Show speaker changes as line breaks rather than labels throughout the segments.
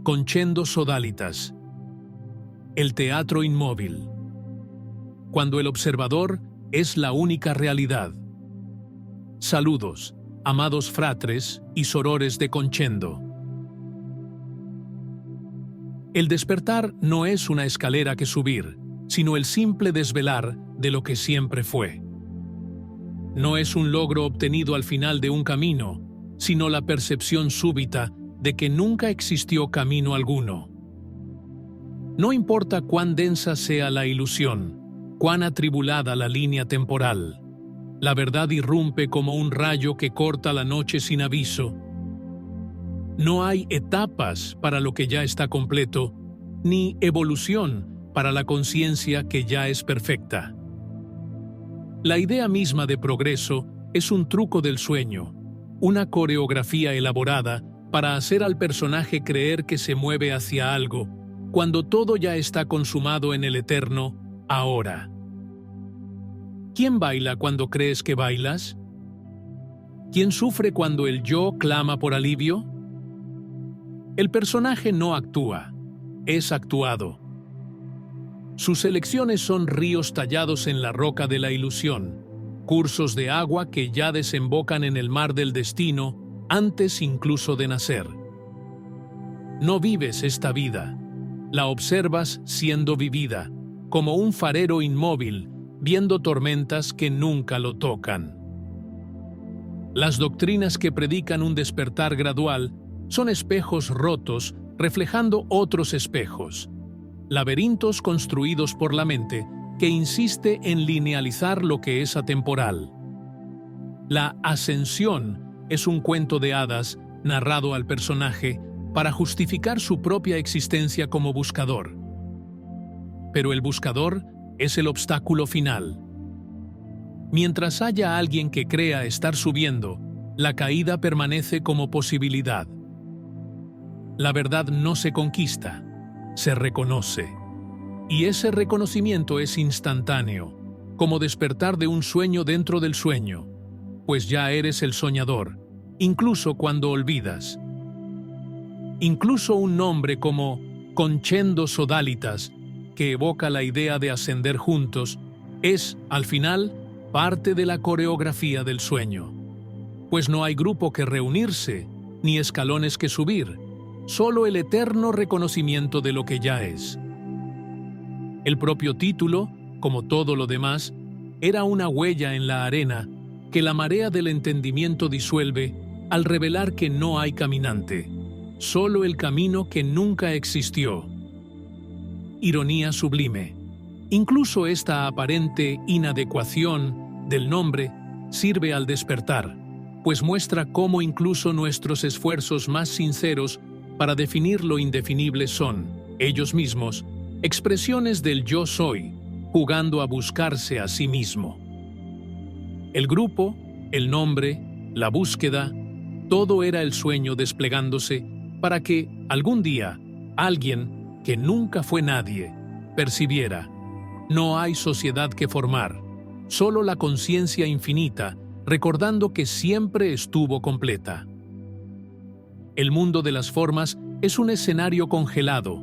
Concendo Sodalitas. El teatro inmóvil. Cuando el observador es la única realidad. Saludos, amados fratres y sorores de Concendo. El despertar no es una escalera que subir, sino el simple desvelar de lo que siempre fue. No es un logro obtenido al final de un camino, sino la percepción súbita de que nunca existió camino alguno. No importa cuán densa sea la ilusión, cuán atribulada la línea temporal, la verdad irrumpe como un rayo que corta la noche sin aviso. No hay etapas para lo que ya está completo, ni evolución para la conciencia que ya es perfecta. La idea misma de progreso es un truco del sueño, una coreografía elaborada para hacer al personaje creer que se mueve hacia algo, cuando todo ya está consumado en el eterno ahora. ¿Quién baila cuando crees que bailas? ¿Quién sufre cuando el yo clama por alivio? El personaje no actúa, es actuado. Sus elecciones son ríos tallados en la roca de la ilusión, cursos de agua que ya desembocan en el mar del destino antes incluso de nacer. No vives esta vida, la observas siendo vivida, como un farero inmóvil, viendo tormentas que nunca lo tocan. Las doctrinas que predican un despertar gradual son espejos rotos reflejando otros espejos, laberintos construidos por la mente que insiste en linealizar lo que es atemporal. La ascensión es un cuento de hadas narrado al personaje para justificar su propia existencia como buscador. Pero el buscador es el obstáculo final. Mientras haya alguien que crea estar subiendo, la caída permanece como posibilidad. La verdad no se conquista, se reconoce. Y ese reconocimiento es instantáneo, como despertar de un sueño dentro del sueño, pues ya eres el soñador, incluso cuando olvidas. Incluso un nombre como Concendo Sodalitas, que evoca la idea de ascender juntos, es, al final, parte de la coreografía del sueño. Pues no hay grupo que reunirse, ni escalones que subir, solo el eterno reconocimiento de lo que ya es. El propio título, como todo lo demás, era una huella en la arena que la marea del entendimiento disuelve al revelar que no hay caminante, solo el camino que nunca existió. Ironía sublime. Incluso esta aparente inadecuación del nombre sirve al despertar, pues muestra cómo incluso nuestros esfuerzos más sinceros para definir lo indefinible son, ellos mismos, expresiones del yo soy, jugando a buscarse a sí mismo. El grupo, el nombre, la búsqueda, todo era el sueño desplegándose para que, algún día, alguien que nunca fue nadie, percibiera: no hay sociedad que formar, solo la conciencia infinita, recordando que siempre estuvo completa. El mundo de las formas es un escenario congelado.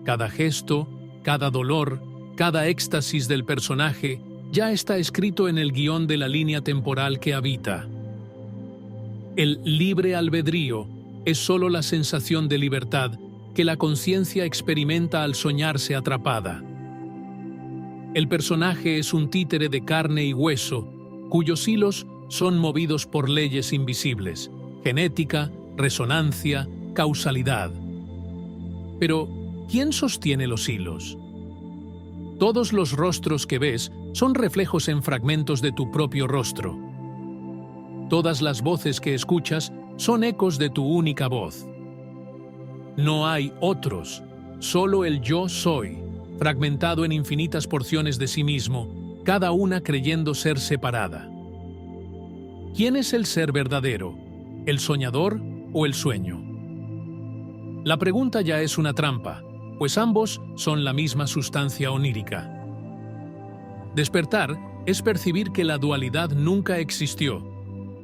Cada gesto, cada dolor, cada éxtasis del personaje ya está escrito en el guión de la línea temporal que habita. El libre albedrío es solo la sensación de libertad que la conciencia experimenta al soñarse atrapada. El personaje es un títere de carne y hueso, cuyos hilos son movidos por leyes invisibles, genética, resonancia, causalidad. Pero, ¿quién sostiene los hilos? Todos los rostros que ves son reflejos en fragmentos de tu propio rostro. Todas las voces que escuchas son ecos de tu única voz. No hay otros, solo el yo soy, fragmentado en infinitas porciones de sí mismo, cada una creyendo ser separada. ¿Quién es el ser verdadero? ¿El soñador o el sueño? La pregunta ya es una trampa, pues ambos son la misma sustancia onírica. Despertar es percibir que la dualidad nunca existió,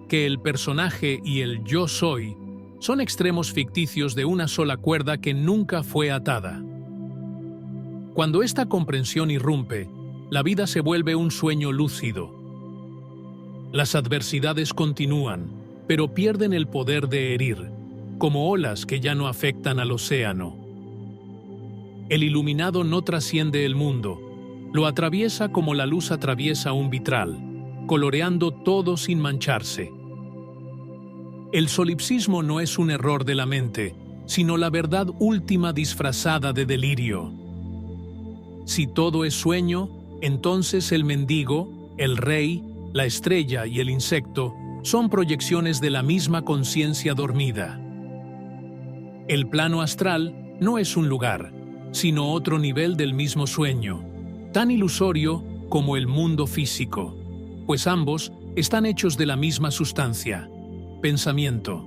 que el personaje y el yo soy son extremos ficticios de una sola cuerda que nunca fue atada. Cuando esta comprensión irrumpe, la vida se vuelve un sueño lúcido. Las adversidades continúan, pero pierden el poder de herir, como olas que ya no afectan al océano. El iluminado no trasciende el mundo, lo atraviesa como la luz atraviesa un vitral, coloreando todo sin mancharse. El solipsismo no es un error de la mente, sino la verdad última disfrazada de delirio. Si todo es sueño, entonces el mendigo, el rey, la estrella y el insecto son proyecciones de la misma conciencia dormida. El plano astral no es un lugar, sino otro nivel del mismo sueño, tan ilusorio como el mundo físico, pues ambos están hechos de la misma sustancia, pensamiento.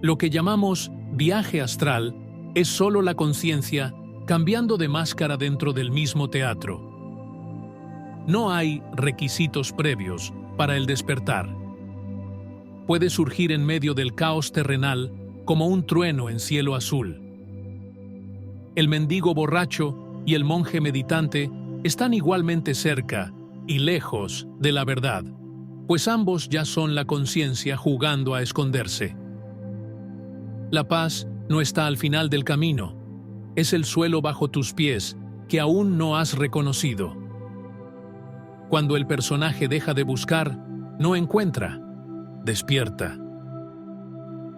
Lo que llamamos viaje astral es solo la conciencia cambiando de máscara dentro del mismo teatro. No hay requisitos previos para el despertar. Puede surgir en medio del caos terrenal como un trueno en cielo azul. El mendigo borracho y el monje meditante están igualmente cerca y lejos de la verdad, pues ambos ya son la conciencia jugando a esconderse. La paz no está al final del camino, es el suelo bajo tus pies que aún no has reconocido. Cuando el personaje deja de buscar, no encuentra, despierta.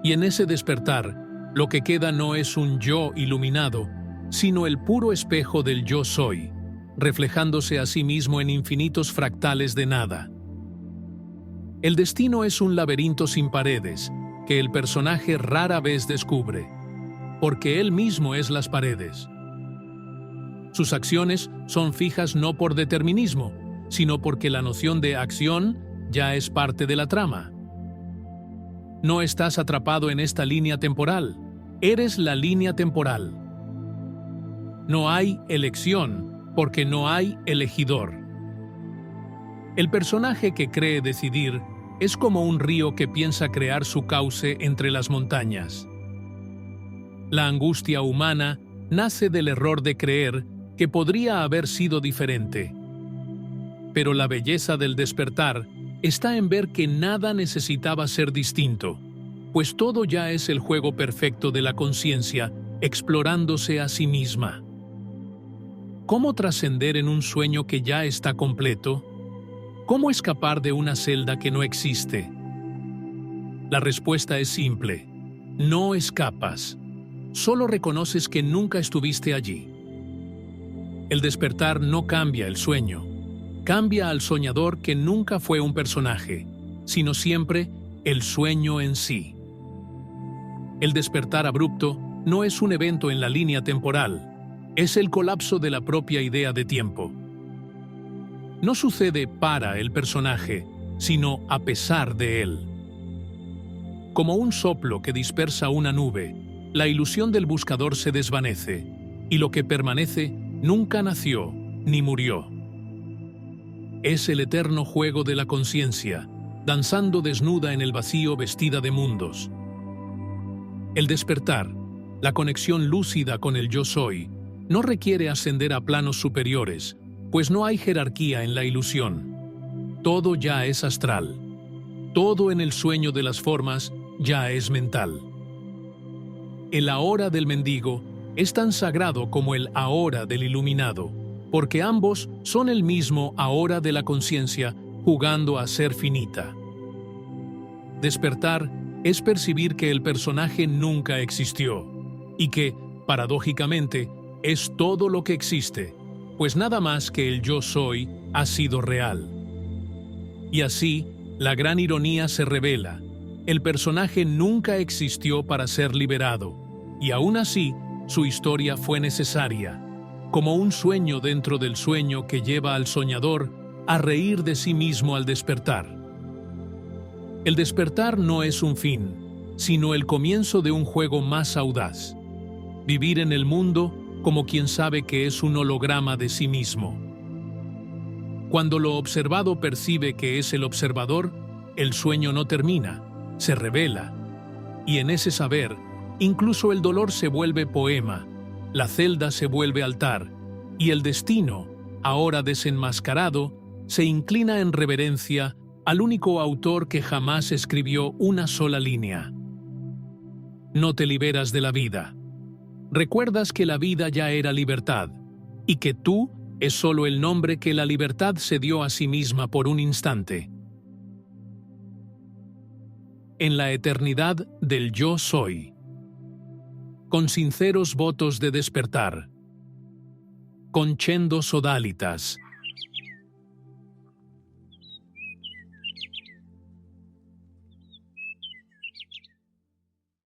Y en ese despertar, lo que queda no es un yo iluminado, sino el puro espejo del yo soy, reflejándose a sí mismo en infinitos fractales de nada. El destino es un laberinto sin paredes, que el personaje rara vez descubre, porque él mismo es las paredes. Sus acciones son fijas no por determinismo, sino porque la noción de acción ya es parte de la trama. No estás atrapado en esta línea temporal, eres la línea temporal. No hay elección, porque no hay elegidor. El personaje que cree decidir es como un río que piensa crear su cauce entre las montañas. La angustia humana nace del error de creer que podría haber sido diferente. Pero la belleza del despertar está en ver que nada necesitaba ser distinto, pues todo ya es el juego perfecto de la conciencia explorándose a sí misma. ¿Cómo trascender en un sueño que ya está completo? ¿Cómo escapar de una celda que no existe? La respuesta es simple: no escapas, solo reconoces que nunca estuviste allí. El despertar no cambia el sueño, cambia al soñador que nunca fue un personaje, sino siempre el sueño en sí. El despertar abrupto no es un evento en la línea temporal, es el colapso de la propia idea de tiempo. No sucede para el personaje, sino a pesar de él. Como un soplo que dispersa una nube, la ilusión del buscador se desvanece, y lo que permanece nunca nació ni murió. Es el eterno juego de la conciencia, danzando desnuda en el vacío vestida de mundos. El despertar, la conexión lúcida con el yo soy, no requiere ascender a planos superiores, pues no hay jerarquía en la ilusión. Todo ya es astral. Todo en el sueño de las formas ya es mental. El ahora del mendigo es tan sagrado como el ahora del iluminado, porque ambos son el mismo ahora de la conciencia jugando a ser finita. Despertar es percibir que el personaje nunca existió, y que, paradójicamente, es todo lo que existe, pues nada más que el yo soy ha sido real. Y así, la gran ironía se revela. El personaje nunca existió para ser liberado, y aún así, su historia fue necesaria, como un sueño dentro del sueño que lleva al soñador a reír de sí mismo al despertar. El despertar no es un fin, sino el comienzo de un juego más audaz. Vivir en el mundo como quien sabe que es un holograma de sí mismo. Cuando lo observado percibe que es el observador, el sueño no termina, se revela, Y en ese saber, incluso el dolor se vuelve poema, la celda se vuelve altar, y el destino, ahora desenmascarado, se inclina en reverencia al único autor que jamás escribió una sola línea. No te liberas de la vida. Recuerdas que la vida ya era libertad, y que tú es solo el nombre que la libertad se dio a sí misma por un instante. En la eternidad del yo soy. Con sinceros votos de despertar. Concendo sodalitas.